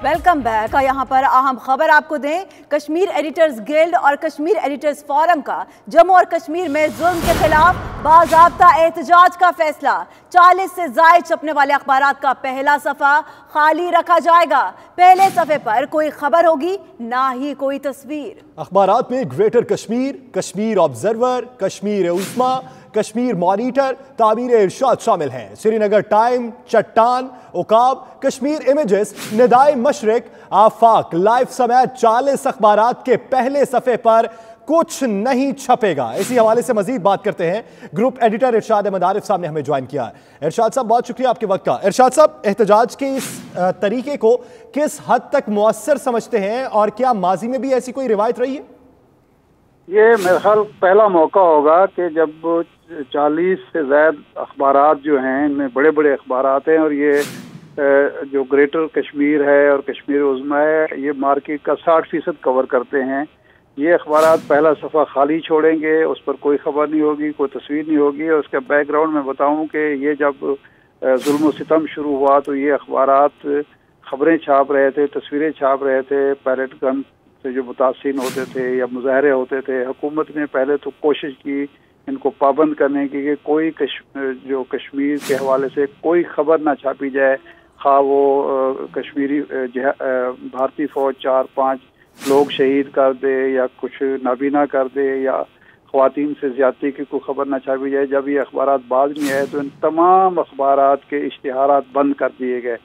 Welcome back. यहाँ पर अहम खबर आपको दें, कश्मीर एडिटर्स गिल्ड और कश्मीर एडिटर्स फोरम का जम्मू और कश्मीर में जुल्म के खिलाफ बाज़ाब्ता एहतजाज का फैसला। 40 से ज़ायद छपने वाले अखबारात का पहला सफ़ा खाली रखा जाएगा। पहले सफ़े पर कोई खबर होगी, ना ही कोई तस्वीर। अखबारात में ग्रेटर कश्मीर, कश्मीर ऑब्जर्वर, कश्मीर उस्मा, कश्मीर मॉनिटर, तामीर इरशाद शामिल हैं। श्रीनगर टाइम, चट्टान, उकाब, कश्मीर इमेजेस, निदाए मशरिक, आफाक, लाइव समेत 40 अखबारात के पहले सफ़े पर कुछ नहीं छपेगा। इसी हवाले से मजीद बात करते हैं। ग्रुप एडिटर इरशाद अहमद आरिफ साहब ने हमें ज्वाइन किया है। इरशाद साहब, बहुत शुक्रिया आपके वक्त का। इरशाद साहब, एहतजाज के इस तरीके को किस हद तक मुअस्सर समझते हैं और क्या माजी में भी ऐसी कोई रिवायत रही है? ये मेरे ख्याल पहला मौका होगा कि जब 40 से ज़्यादा अखबारात जो हैं, इनमें बड़े बड़े अखबारात हैं और ये जो ग्रेटर कश्मीर है और कश्मीर उज़्मा है, ये मार्केट का 60% कवर करते हैं। ये अखबारात पहला सफ़ा खाली छोड़ेंगे, उस पर कोई खबर नहीं होगी, कोई तस्वीर नहीं होगी। और उसका बैकग्राउंड मैं बताऊं कि ये जब जुल्म व सितम शुरू हुआ तो ये अखबारात खबरें छाप रहे थे, तस्वीरें छाप रहे थे, पैलेट गन से जो मुतासिन होते थे या मुजाहरे होते थे। हुकूमत ने पहले तो कोशिश की इनको पाबंद करने की कि कोई जो कश्मीर के हवाले से कोई खबर ना छापी जाए, खा वो कश्मीरी भारतीय फ़ौज 4-5 लोग शहीद कर दे या कुछ नाबीना कर दे या ख़वातीन से ज़्यादती की कोई खबर ना छापी जाए। जब ये अखबारात बाज नहीं आए तो इन तमाम अखबारात के इश्तिहारात बंद कर दिए गए।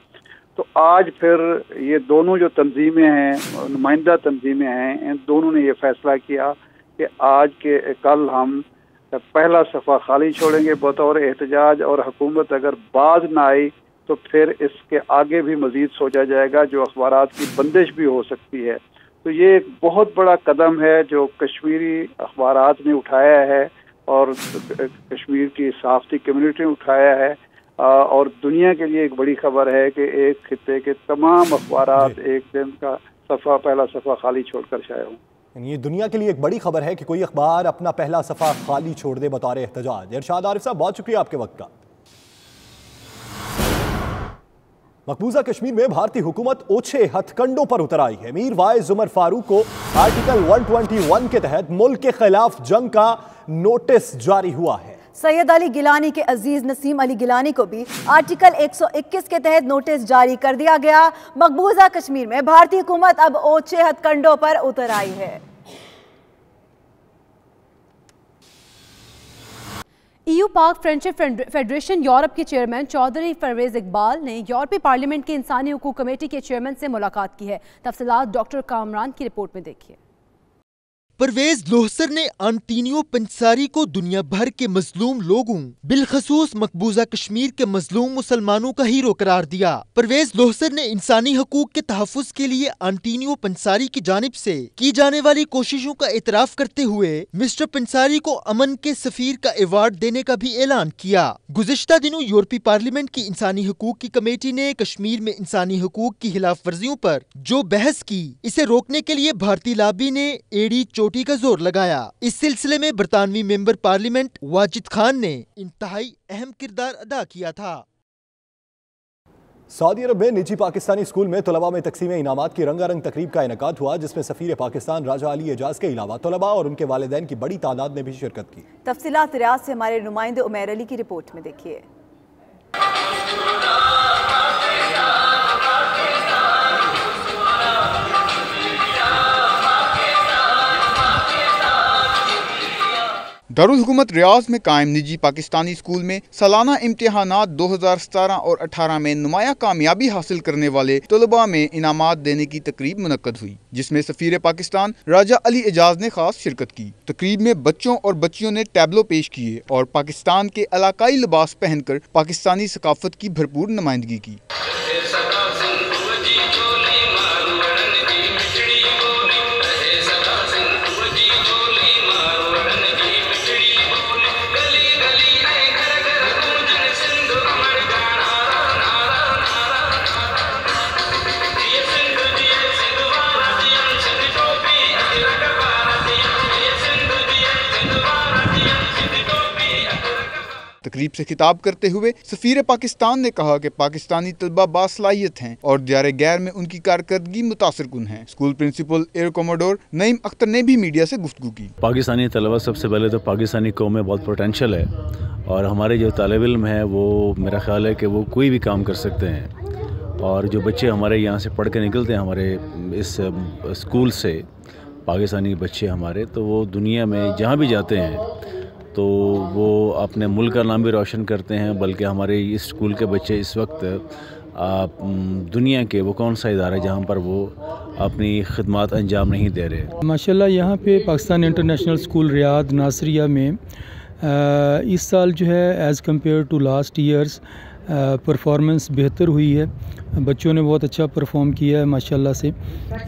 तो आज फिर ये दोनों जो तंजीमें हैं, नुमाइंदा तंजीमें हैं, इन दोनों ने ये फैसला किया कि आज के कल हम पहला सफ़ा खाली छोड़ेंगे बतौर एहतजाज, और हुकूमत अगर बाज ना आई तो फिर इसके आगे भी मज़ीद सोचा जाएगा, जो अखबारात की बंदिश भी हो सकती है। तो ये एक बहुत बड़ा कदम है जो कश्मीरी अखबारात ने उठाया है और कश्मीर की सहाफ़ती कम्युनिटी ने उठाया है। और दुनिया के लिए एक बड़ी खबर है कि एक खित्ते के तमाम अखबारात एक दिन का सफ़ा, पहला सफ़ा खाली छोड़कर शाये हों। ये दुनिया के लिए एक बड़ी खबर है कि कोई अखबार अपना पहला सफ़ा खाली छोड़ दे बतौर एहतजाज। इरशाद आरिफ साहब, बहुत शुक्रिया आपके वक्त का। मकबूजा कश्मीर में भारतीय हुकूमत ओछे हथकंडों पर उतर आई है। मीर वाइज उमर फारूक को आर्टिकल 121 के तहत मुल्क के खिलाफ जंग का नोटिस जारी हुआ है। सैयद अली गिलानी के अजीज नसीम अली गिलानी को भी आर्टिकल 121 के तहत नोटिस जारी कर दिया गया। मकबूजा कश्मीर में भारतीय हुकूमत अब ओछे हथकंडों पर उतर आई है। EU Pak friendship federation Europe के चेयरमैन चौधरी परवेज इकबाल ने यूरोपीय पार्लियामेंट की इंसानी हुकूक कमेटी के चेयरमैन से मुलाकात की है। तफसीलात डॉक्टर कामरान की रिपोर्ट में देखिए। परवेज लोहसर ने अंतोनियो पंसारी को दुनिया भर के मजलूम लोगों, बिलखसूस मकबूजा कश्मीर के मजलूम मुसलमानों का हीरो करार दिया। परवेज लोहसर ने इंसानी हकूक के तहफ़्फ़ुज़ के लिए अंतोनियो पंसारी की जानिब से की जाने वाली कोशिशों का एतराफ़ करते हुए मिस्टर पंसारी को अमन के सफ़ीर का अवार्ड देने का भी ऐलान किया। गुज़िश्ता दिनों यूरोपीय पार्लियामेंट की इंसानी हकूक की कमेटी ने कश्मीर में इंसानी हकूक की खिलाफ वर्जियों पर जो बहस की, इसे रोकने के लिए भारतीय लाबी ने एड़ी कसौटी का जोर लगाया। इस सिलसिले में बरतानवी मेंबर पार्लियामेंट वाजिद खान ने इंतहाई अहम किरदार अदा किया था। सऊदी अरब में निजी पाकिस्तानी स्कूल में तलबा में तकसीम इनामात की रंगारंग तकरीब का इनेकाद हुआ, जिसमें सफीर पाकिस्तान राजा अली एजाज के अलावा तलबा और उनके वालिदैन की बड़ी तादाद ने भी शिरकत की। तफसीलात रियाद से हमारे नुमाइंदे उमैर अली की रिपोर्ट में देखिए। दारुल हुकूमत रियाज में कायम निजी पाकिस्तानी स्कूल में सालाना इम्तिहानात 2017 और 18 में नुमाया कामयाबी हासिल करने वाले तलबा में इनामात देने की तकरीब मुनक्कद हुई, जिसमें सफीर पाकिस्तान राजा अली एजाज ने खास शिरकत की। तकरीब में बच्चों और बच्चियों ने टैबलो पेश किए और पाकिस्तान के इलाकाई लिबास पहनकर पाकिस्तानी सकाफत की भरपूर नुमाइंदगी की। तकरीब से खिताब करते हुए सफीर पाकिस्तान ने कहा कि पाकिस्तानी तलबा बासलाहियत हैं और दियारे गैर में उनकी कारकर्दगी मुतासिर कुन है। School principal air commodore Naeem Akhtar ने भी मीडिया से गुफ्तगू की। पाकिस्तानी तलबा सबसे पहले तो पाकिस्तानी कौम में बहुत पोटेंशियल है और हमारे जो तालिब इल्म है वो मेरा ख्याल है कि वो कोई भी काम कर सकते हैं, और जो बच्चे हमारे यहाँ से पढ़ के निकलते हैं हमारे इस स्कूल से, पाकिस्तानी बच्चे हमारे, तो वो दुनिया में जहाँ भी जाते हैं तो वो अपने मुल्क का नाम भी रोशन करते हैं। बल्कि हमारे इस स्कूल के बच्चे इस वक्त दुनिया के वो कौन सा इदारा है जहाँ पर वो अपनी खिदमत अंजाम नहीं दे रहे। माशाल्लाह यहाँ पे Pakistan international school Riyadh Nasiriya में इस साल जो है as compare to last year's performance बेहतर हुई है। बच्चों ने बहुत अच्छा परफॉर्म किया है माशाल्लाह से।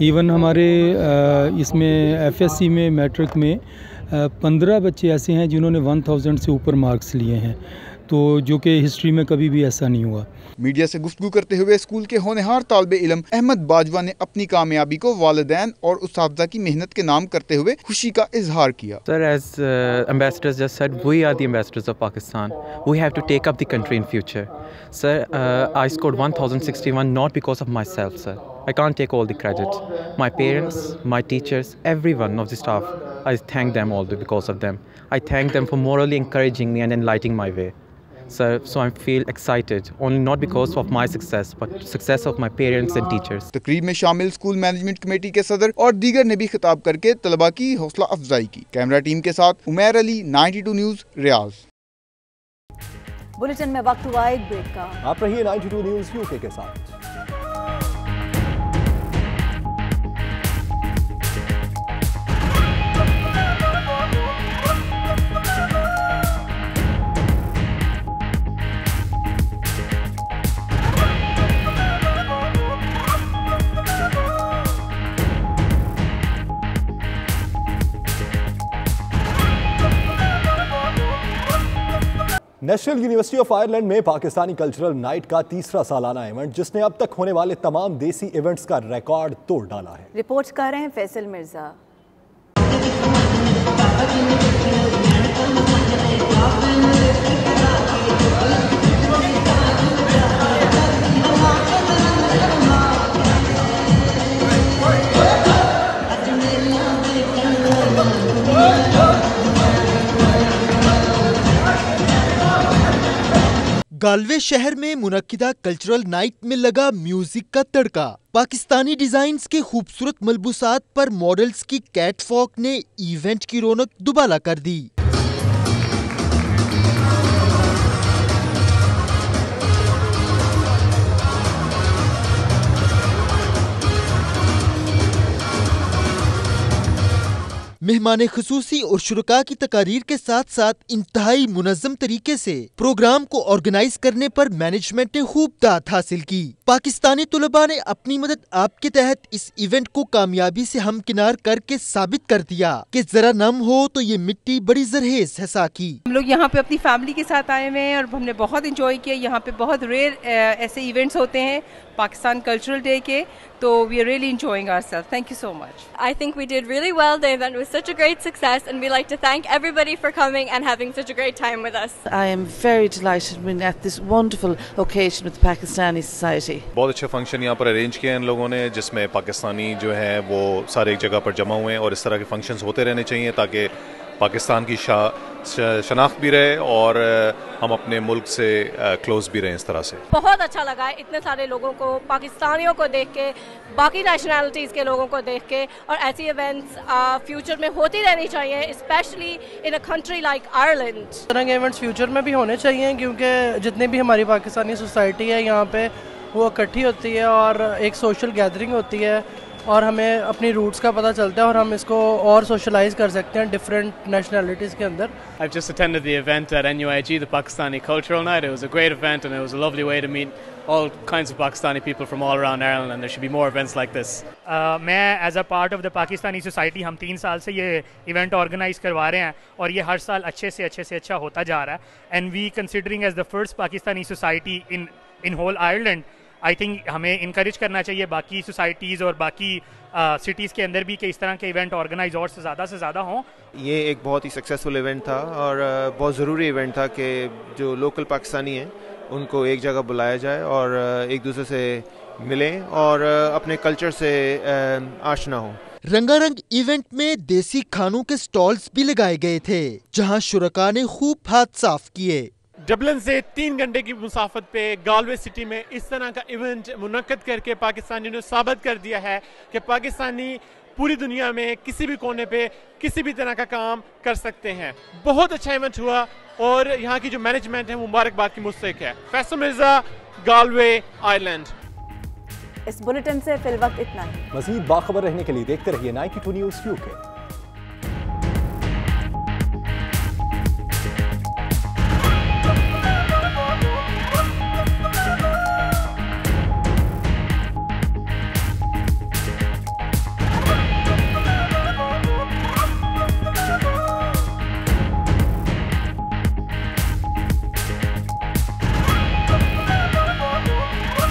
इवन हमारे इसमें FSC में मैट्रिक में 15 बच्चे ऐसे हैं जिन्होंने 1000 से ऊपर मार्क्स लिए हैं, तो जो कि हिस्ट्री में कभी भी ऐसा नहीं हुआ। मीडिया से गुफ्तगू करते हुए स्कूल के होनहार तालिबे इल्म अहमद बाजवा ने अपनी कामयाबी को वालिदैन और उस्तादा की मेहनत के नाम करते हुए खुशी का इजहार किया। Sir, as ambassadors just said, we are the ambassadors of Pakistan. We have to take up the country in future. Sir, I scored 1061 not because of myself, sir. I can't take all the credit. My parents, my teachers, everyone of the staff, I thank them all because of them. I thank them for morally encouraging me and enlightening my way. So I feel excited, only not because of my success, but success of my parents and teachers. तकरीब में शामिल school management committee के सदर और दीगर ने भी खिताब करके तलबा की हौसला अफजाई की। कैमरा टीम के साथ उमैर अली, 92 न्यूज़, रियाज। बुलेटिन में वक्त हुआ एक ब्रेक का। आप रहिए 92 न्यूज़ यूके के साथ। नेशनल यूनिवर्सिटी ऑफ आयरलैंड में पाकिस्तानी कल्चरल नाइट का तीसरा सालाना इवेंट, जिसने अब तक होने वाले तमाम देसी इवेंट्स का रिकॉर्ड तोड़ डाला है। रिपोर्ट कर रहे हैं फैसल मिर्जा। गालवे शहर में मुनक्किदा कल्चरल नाइट में लगा म्यूजिक का तड़का। पाकिस्तानी डिजाइन्स के खूबसूरत मलबूसात पर मॉडल्स की कैटवॉक ने इवेंट की रौनक दुबाला कर दी। मेहमान खुसूसी और शुरका की तकारीर के साथ साथ इंतहाई मुनज़्ज़म तरीके से प्रोग्राम को ऑर्गेनाइज करने पर मैनेजमेंट ने खूब दाद हासिल की। पाकिस्तानी तुलबा ने अपनी मदद आपके तहत इस इवेंट को कामयाबी से हमकिनार करके साबित कर दिया कि जरा नम हो तो ये मिट्टी बड़ी जरहेज है साकी। हम लोग यहाँ पे अपनी फैमिली के साथ आए हुए हैं और हमने बहुत इंजॉय किया। यहाँ पे बहुत रेयर ऐसे इवेंट्स होते हैं पाकिस्तान कल्चरल डे के, तो we are really enjoying ourselves. Thank you so much. I think we did really well. The event was such a great success, and we like to thank everybody for coming and having such a great time with us. I am very delighted being at this wonderful occasion with the Pakistani Society. बहुत अच्छे function यहाँ पर arrange किए हैं इन लोगों ने, जिसमें पाकिस्तानी जो हैं वो सारे एक जगह पर जमा हुए हैं, और इस तरह के फंक्शंस होते रहने चाहिए ताकि पाकिस्तान की शनाख्त भी रहे और हम अपने मुल्क से क्लोज भी रहें इस तरह से। बहुत अच्छा लगा है इतने सारे लोगों को, पाकिस्तानियों को देख के, बाकी नेशनैलिटीज़ के लोगों को देख के, और ऐसी इवेंट्स फ्यूचर में होती रहनी चाहिए, specially in a country like Ireland. इस तरह के इवेंट्स फ्यूचर में भी होने चाहिए, क्योंकि जितने भी हमारी पाकिस्तानी सोसाइटी है यहाँ पे वो इकट्ठी होती है और एक सोशल गैदरिंग होती है, और हमें अपनी रूट्स का पता चलता है और हम इसको और सोशलाइज कर सकते हैं डिफरेंट नेशनैलिटीज़ के अंदर। I've just attended the event at NUIG, the Pakistani Cultural Night. It was a great event and it was a lovely way to meet all kinds of Pakistani people from all around Ireland, and there should be more events like this. मैं as a part of the Pakistani society, हम 3 साल से ये event organise करवा रहे हैं और ये हर साल अच्छे से अच्छा होता जा रहा है, and we considering as the first Pakistani society in whole Ireland. I think हमें इनकरेज करना चाहिए बाकी सोसाइटीज़ और बाकी सिटीज़ के अंदर भी कि इस तरह के इवेंट ऑर्गेनाइज और से ज़्यादा हों। ये एक बहुत ही सक्सेसफुल इवेंट था और बहुत ज़रूरी इवेंट था कि जो लोकल पाकिस्तानी हैं उनको एक जगह बुलाया जाए और एक दूसरे से मिलें और अपने कल्चर से आशना हो। रंगारंग इवेंट में देसी खानों के स्टॉल्स भी लगाए गए थे, जहां शुरका ने खूब हाथ साफ किए। डबलिन से 3 घंटे की मुसाफत पे गालवे सिटी में इस तरह का इवेंट मुनक्कद करके पाकिस्तानियों ने साबित कर दिया है कि पाकिस्तानी पूरी दुनिया में किसी भी कोने पे किसी भी तरह का काम कर सकते हैं। बहुत अच्छा इवेंट हुआ और यहाँ की जो मैनेजमेंट है वो मुबारकबाद की मुस्तहिक है। Faisal Mirza, Galway, Ireland. इस बुलेटिन से फिलवक्त इतना ही। मजीद बाखबर रहने के लिए देखते रहिए 92 न्यूज़ UK।